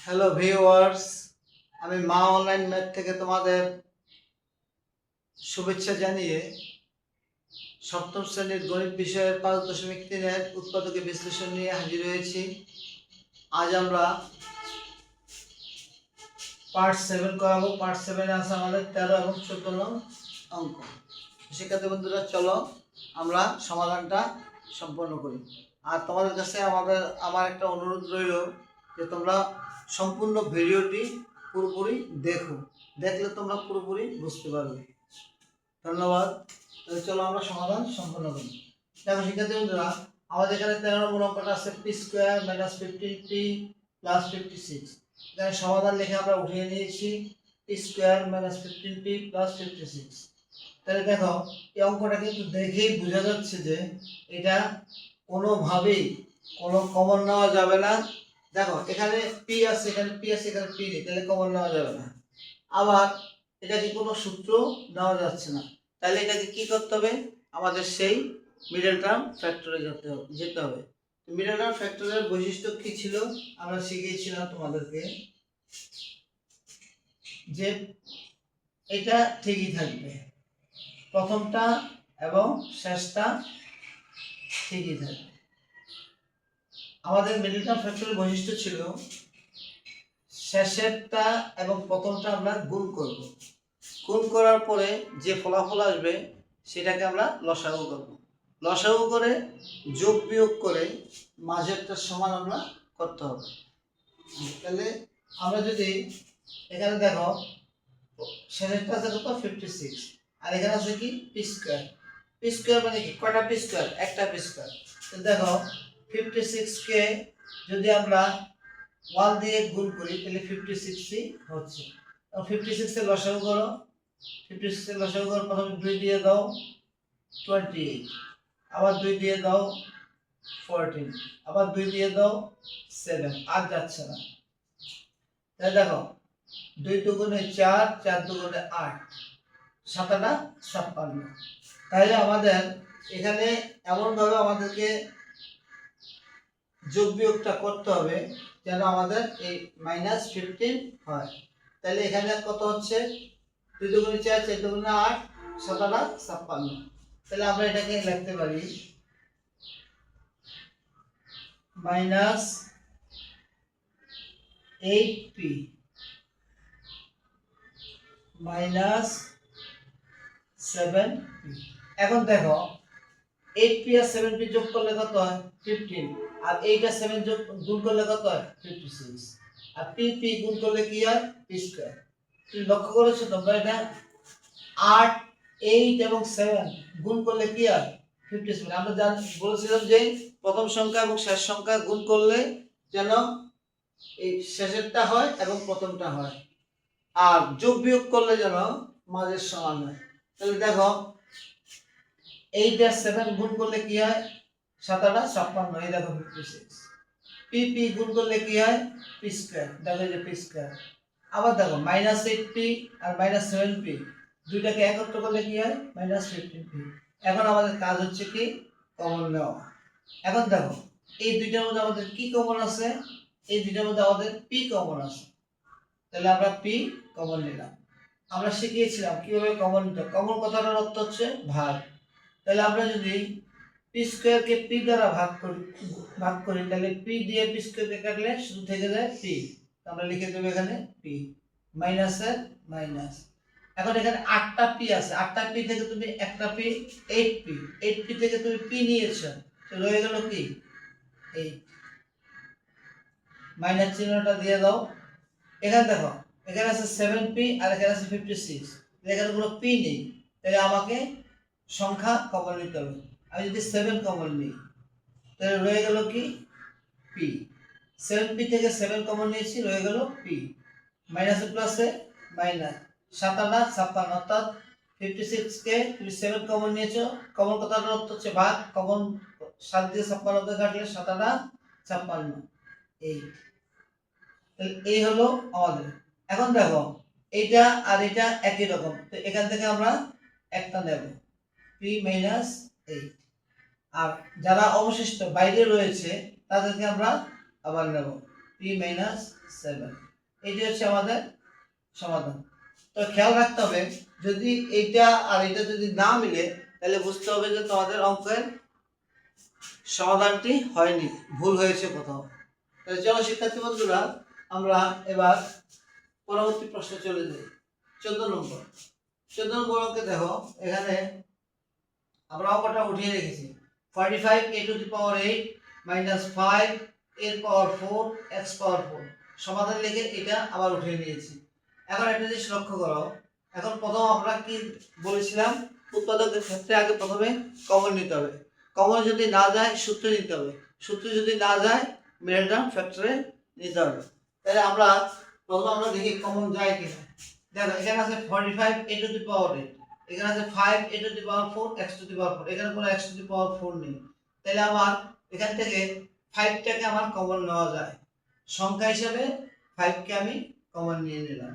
Hello viewers, আমি মা online math থেকে তোমাদের শুভেচ্ছা জানিয়ে সপ্তম শ্রেণীর গণিত বিষয়ের 5.3-এর উৎপাদকে বিশ্লেষণ নিয়ে হাজির হয়েছি। আজ আমরা পার্ট 7 করাবো। পার্ট 7-এ আছে আমাদের 13 এবং 14 নং অঙ্ক। শিক্ষার্থী বন্ধুরা, চলো আমরা সমাধানটা সম্পন্ন করি। আর তোমাদের কাছে আমার একটা অনুরোধ রইল যে তোমরা সম্পূর্ণ ভিডিওটি পুরোপুরি দেখলে তোমরা পুরোপুরি বুঝতে পারবে। ধন্যবাদ। তাহলে চলো আমরা সমাধান সম্পন্ন করি। দেখো শিক্ষার্থী বন্ধুরা, আমাদের এখানে 13 নম্বর অঙ্কটা আছে p² - 15p + 56। এখানে সমাধান লিখে আমরা উঠিয়ে নিয়েছি p² - 15p + 56। তাহলে দেখো এই অঙ্কটা কিন্তু দেখেই বোঝা যাচ্ছে যে এটা কোনোভাবেই কোনো কমন নেওয়া যাবে না। দেখো এখানে p আছে, এখানে p আছে, এখানে p নেই, তাহলে কমন নেওয়া যাবে না। আবার এটাকে কোনো সূত্র নেওয়া যাচ্ছে না, তাহলে এটাকে কি করতে হবে? আমাদের সেই মিডল টার্ম ফ্যাক্টরে যেতে হবে। মিডল টার্ম ফ্যাক্টরের বৈশিষ্ট্য কি ছিল আমরা শিখিয়েছিলাম তোমাদেরকে, যে এটা ঠিকই থাকবে, প্রথমটা এবং শেষটা ঠিকই থাকবে। আমাদের মিডল টার্ম ফ্যাক্টরের বৈশিষ্ট্য ছিল শেষেরটা এবং প্রথমটা আমরা গুণ করব, গুণ করার পরে যে ফলাফল আসবে সেটাকে আমরা লসাগু করব, লসাগু করে যোগ বিয়োগ করে মাঝেরটা সমান আমরা করতে হবে। তাহলে আমরা যদি এখানে দেখো শেষেরটা আছে কত 56, আর এখানে আছে কি p²। মানে কি কয়টা p²? একটা p²। তো দেখো 56 কে যদি আমরা 1 দিয়ে গুণ করি তাহলে 56ই হচ্ছে। 56 এর লসাগু করো, 56 এর লসাগু করো, প্রথমে 2 দিয়ে দাও 28, আবার 2 দিয়ে দাও 14, আবার 2 দিয়ে দাও 7, আর যাচ্ছে না। তাহলে দেখো 2 দুগুণে 4, 4 দুগুণে 8, 7 আটা 56। তাহলে আমাদের এখানে এমনভাবে আমাদেরকে যোগ বিয়োগটা করতে হবে যেন আমাদের এই -15 হয়। তাহলে এখানে কত হচ্ছে? 2 দুগুণে 4, 4 দুগুণে 8, 7 আটা 56। তাহলে আমরা এটাকে লিখতে পারি -8p - 7p। এখন দেখো 8p আর 7p যোগ করলে কত হয়? 15। আর 8 আর 7 যোগ গুণ করলে কত হয়? 56। আর p গুণ করলে কি হয়? p²। তুমি লক্ষ্য করেছো তোমরা এটা 8, 8 এবং 7 গুণ করলে কি হয়? 57। আমরা বলেছিলাম যে প্রথম সংখ্যা এবং শেষ সংখ্যা গুণ করলে যেন এই শেষেরটা হয় এবং প্রথমটা হয়, আর যোগ বিয়োগ করলে যেন মাঝের সমান হয়। তাহলে দেখো 8 আর 7 গুণ করলে কি হয়? 7 আটা 56, এই দেখো 56। p গুণ করলে কি হয়? p², দেখো এই যে p²। আবার দেখো -8p আর -7p দুইটাকে একত্র করলে কি হয়? -15p। এখন আমাদের কাজ হচ্ছে কি? কমন নেওয়া। এখন দেখো এই দুইটার মধ্যে আমাদের কি কমন আছে? এই দুইটার মধ্যে আমাদের p কমন আছে, তাহলে আমরা p কমন নিলাম। আমরা শিখিয়েছিলাম কিভাবে কমন নিতে। কমন কথাটার অর্থ হচ্ছে ভাগ। তাহলে আমরা যদি p² কে p দ্বারা ভাগ করি তাহলে p দিয়ে p² কে কাটলে শুধু থেকে যায় p। আমরা লিখে দেব এখানে p, মাইনাসের মাইনাস। এখন এখানে 8টা p আছে, 8টা p থেকে তুমি একটা p 8p, 8p থেকে তুমি p নিয়েছো, তো রয়ে গেল কি 8। মাইনাস চিহ্নটা দিয়ে দাও। এখানে দেখো এখানে আছে 7p আর এখানে আছে 56, এখানে কোনো p নেই, তাহলে আমাকে সংখ্যা কমন নিতে হবে। আমি যদি 7 কমন নিই তাহলে রয়ে গেল কি p। 7p থেকে 7 কমন নিয়েছি, রয়ে গেল p। মাইনাসে প্লাসে মাইনাস, 7 আটা 56, অর্থাৎ 56 কে তুমি 7 কমন নিয়েছো। কমন কথাটার অর্থ হচ্ছে ভাগ। কমন 7 দিয়ে 56 কে কাটলে 7 আটা 56, এই। তাহলে এই হলো আমাদের। এখন দেখো এইটা আর এটা একই রকম, তো এখান থেকে আমরা একটা নেব p - 8। আর যারা অবশিষ্ট বাইরে রয়েছে তাদেরকে আমরা আবার নেব p p মাইনাস 7। এটি হচ্ছে আমাদের সমাধান। তো খেয়াল রাখতে হবে যদি এইটা আর এটা যদি না মিলে তাহলে বুঝতে হবে যে তোমাদের অঙ্কের সমাধানটি হয়নি, ভুল হয়েছে কোথাও। তাহলে চলো শিক্ষার্থী বন্ধুরা আমরা এবার পরবর্তী প্রশ্নে চলে যাই। 14 নম্বর অঙ্কে দেখো, এখানে আমরা অঙ্কটা উঠিয়ে রেখেছি 45 a to the power 8 minus 5 এর পাওয়ার 4 x পাওয়ার 4 সমাধান লিখে এটা আবার উঠিয়ে নিয়েছি। এখন একটা জিনিস লক্ষ্য করো, এখন প্রথম আমরা কি বলেছিলাম, উৎপাদকের ক্ষেত্রে আগে প্রথমে কমন নিতে হবে, কমন যদি না যায় সূত্র নিতে হবে, সূত্র যদি না যায় মিডল টার্ম ফ্যাক্টরে নিতে হবে। তাহলে আমরা প্রথমে দেখি কমন যায় কিনা। দেখো এখানে আছে 45 a টু দি পাওয়ার 8, এখানে আছে 5 a to the power 4 x to the power 4, এখানে কোনো x টু দি পাওয়ার 4 নেই। তাহলে আমার এখান থেকে 5 টাকে আমার কমন নেওয়া যায়, সংখ্যা হিসেবে 5 কে আমি কমন নিয়ে নিলাম।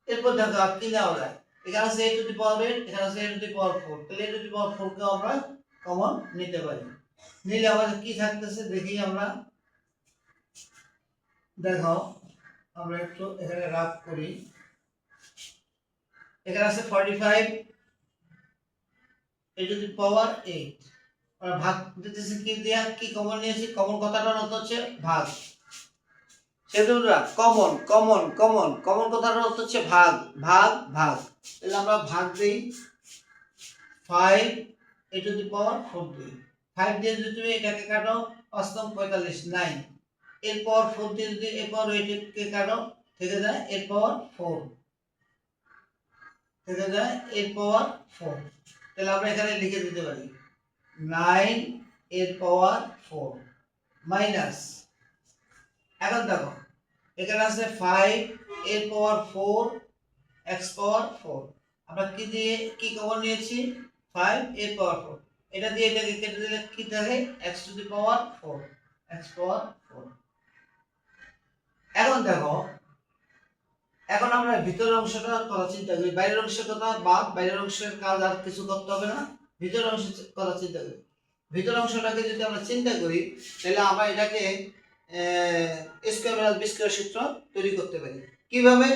এরপর দেখো আর কি নেওয়া যায়, এখানে আছে a টু দি পাওয়ার 8, এখানে আছে a টু দি পাওয়ার 4, তাহলে a টু দি পাওয়ার 4 কে আমরা কমন নিতে পারি। নিলে আমাদের কি থাকতেছে দেখি আমরা। দেখো আমরা একটু এখানে রাফ করি, এখানে আছে 45 a টু দি পাওয়ার 8, আর ভাগ দিতেছি কি দিয়া, কি কমন নিয়েছি, কমন কথাটার অর্থ হচ্ছে ভাগ। সেজন্য কমন কমন কমন কমন কথাটার অর্থ হচ্ছে ভাগ ভাগ ভাগ। তাহলে আমরা ভাগ দেই 5 a টু দি পাওয়ার 4 দিই, 5 দিয়ে যদি তুমি এটাকে কাটো 5 × 45 9, এর পাওয়ার 4 দিয়ে যদি এর পাওয়ার 8 কে কাটো থেকে যায় এর পাওয়ার 4, থেকে যায় এর পাওয়ার 4। তাহলে আমরা এখানে লিখে দিতে পারি 9 এর পাওয়ার 4 মাইনাস, এখন দেখো এখানে আছে 5 এর পাওয়ার 4 x পাওয়ার 4, আমরা কি দিয়ে কি কমন নিয়েছি 5 এর পাওয়ার 4, এটা দিয়ে এটাকে কেটে দিলে কি থাকে x to the power 4, x পাওয়ার 4। এখন দেখো, এখন আমরা ভিতরের অংশটা কথা চিন্তা করি, বাইরের অংশের কথা বাদ, বাইরের অংশের কাজ আর কিছু করতে হবে না, ভিতরের অংশের কথা চিন্তা করি। ভিতরের অংশটাকে যদি আমরা চিন্তা করি তাহলে আমরা এটাকে স্কয়ার মাইনাস বি স্কয়ার সূত্র তৈরি করতে পারি। কিভাবে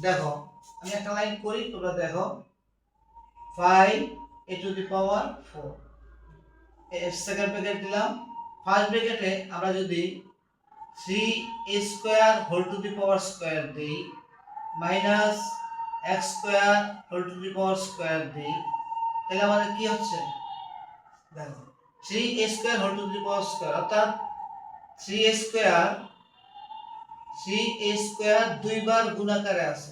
দেখো, আমি একটা লাইন করি তোমরা দেখো, 5 a to the power 4, second bracket দিলাম, ফার্স্ট ব্র্যাকেটে আমরা যদি 3a square whole to the power square দেই minus x square whole to the power square দেই, তাহলে আমাদের কি হচ্ছে দেখো 3a square whole to the power square, অর্থাৎ 3a স্কয়ার দুইবার গুণাকারে আছে,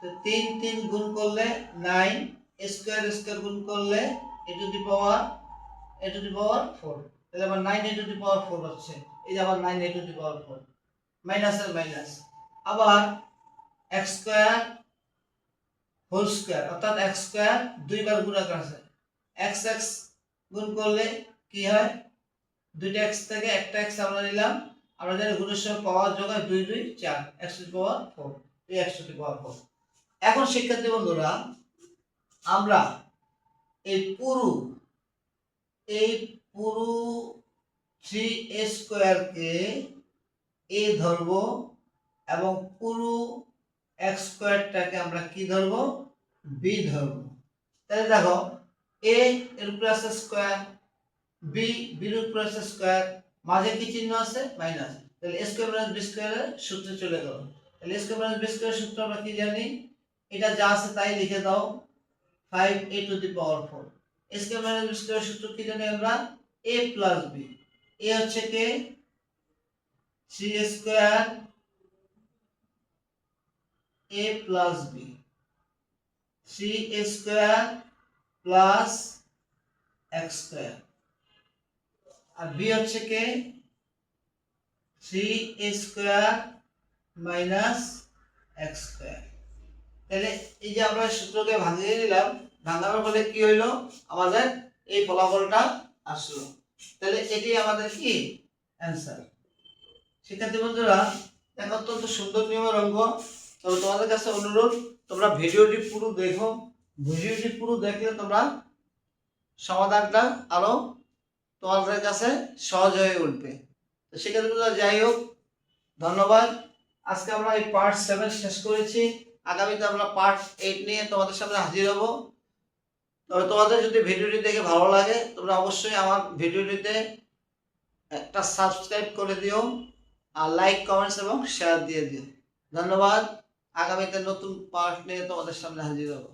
তো 3 3 গুণ করলে 9, স্কয়ার স্কয়ার গুণ করলে a টু দি পাওয়ার 4, তাহলে আবার 9 a টু দি পাওয়ার 4 হচ্ছে, এই যে আবার 9 a to the power 4 minus এর মাইনাস, আবার x স্কয়ার হোল স্কয়ার, অর্থাৎ x স্কয়ার দুইবার গুণাকার আছে, x x গুণ করলে কি হয়, দুইটা x থেকে একটা x আমরা নিলাম, আমরা জানি গুণের সময় পাওয়ার যোগ হয় 2 2 4, x টু দি পাওয়ার 4, এই x টু দি পাওয়ার 4। এখন শিক্ষার্থী বন্ধুরা আমরা এই পুরো 3a স্কয়ার কে a ধরব এবং পুরো x স্কয়ারটাকে আমরা কি ধরব b ধরব। তাহলে দেখো a এর উপরে আছে স্কয়ার, b এর উপরে আছে স্কয়ার, মাঝে কি চিহ্ন আছে মাইনাস, তাহলে a স্কয়ার মাইনাস b স্কয়ারের সূত্রে চলে গেল। তাহলে a স্কয়ার মাইনাস b স্কয়ারের সূত্র আমরা কি জানি, এটা যা আছে তাই লিখে দাও, 5a to the power 4, a square minus b স্কয়ারের সূত্র কি জানি আমরা, a প্লাস b, a হচ্ছে কে 3a square a plus b, 3a square plus x square, আর b হচ্ছে কে 3a square minus x square. তাহলে এই যে আমরা সূত্রকে ভাঙিয়ে নিলাম, ভাঙানোর ফলে কি হইলো, আমাদের এই ফলাফলটা আসলো। তাহলে এটি আমাদের কি অ্যানসার। শিক্ষার্থী বন্ধুরা এক অত্যন্ত সুন্দর নিয়মের অঙ্ক, তবে তোমাদের কাছে অনুরোধ তোমরা ভিডিওটি পুরো দেখো, ভিডিওটি পুরো দেখলে তোমরা সমাধানটা আরো তোমাদের কাছে সহজ হয়ে উঠবে। তো শিক্ষার্থী বন্ধুরা যাই হোক, ধন্যবাদ। আজকে আমরা এই পার্ট 7 শেষ করেছি। আগামীতে আমরা পার্ট 8 নিয়ে তোমাদের সামনে হাজির হব। তবে তোমাদের যদি ভিডিওটি দেখে ভালো লাগে তোমরা অবশ্যই আমার ভিডিওটিতে একটা সাবস্ক্রাইব করে দিও, আর লাইক, কমেন্টস এবং শেয়ার দিয়ে দিও। ধন্যবাদ। আগামীতে নতুন পার্ট নিয়ে তোমাদের সামনে হাজির হব।